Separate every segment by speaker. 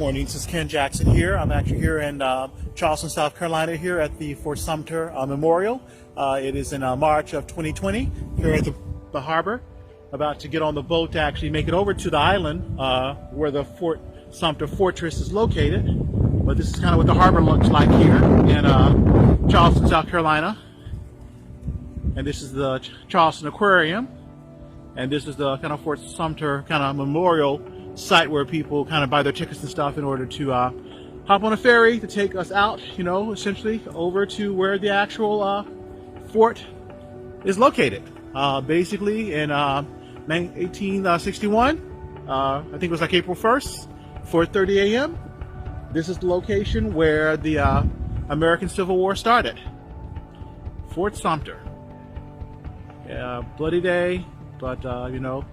Speaker 1: morning. This is Ken Jackson here. I'm actually here in Charleston, South Carolina, here at the Fort Sumter Memorial. It is in March of 2020 here at the harbor. About to get on the boat to actually make it over to the island where the Fort Sumter Fortress is located. But this is kind of what the harbor looks like here in Charleston, South Carolina. And this is the Charleston Aquarium. And this is the kind of Fort Sumter kind of memorial site where people kind of buy their tickets and stuff in order to hop on a ferry to take us out, you know, essentially over to where the actual fort is located. Basically in 1861, I think it was like April 1st, 4:30 a.m. This is the location where the American Civil War started. Fort Sumter. Yeah, bloody day, but you know,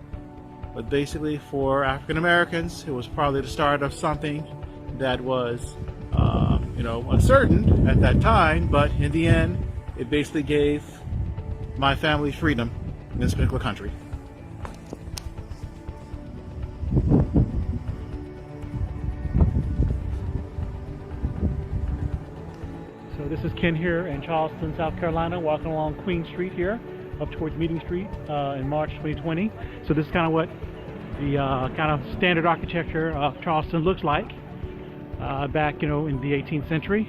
Speaker 1: but basically for African Americans, it was probably the start of something that was, you know, uncertain at that time, but in the end, it basically gave my family freedom in this particular country. So this is Ken here in Charleston, South Carolina, walking along Queen Street here, up towards Meeting Street in March 2020. So this is kind of what the kind of standard architecture of Charleston looks like back, you know, in the 18th century.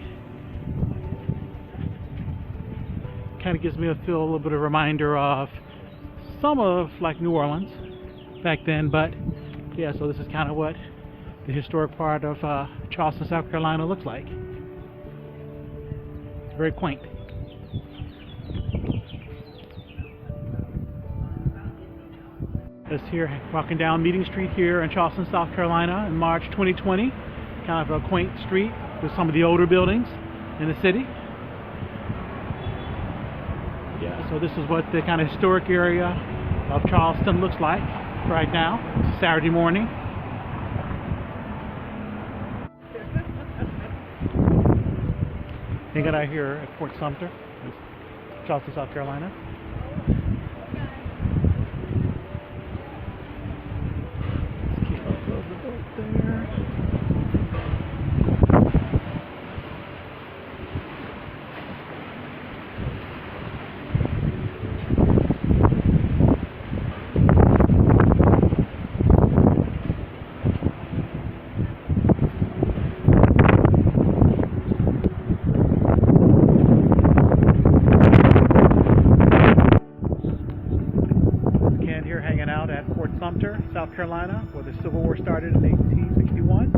Speaker 1: Kind of gives me a little bit of a reminder of some of like New Orleans back then, but yeah, so this is kind of what the historic part of Charleston, South Carolina looks like. It's very quaint. Just here walking down Meeting Street here in Charleston, South Carolina in March 2020. Kind of a quaint street with some of the older buildings in the city. Yeah, so this is what the kind of historic area of Charleston looks like right now. It's a Saturday morning. Hanging out here at Fort Sumter, Charleston, South Carolina. Here hanging out at Fort Sumter, South Carolina, where the Civil War started in 1861.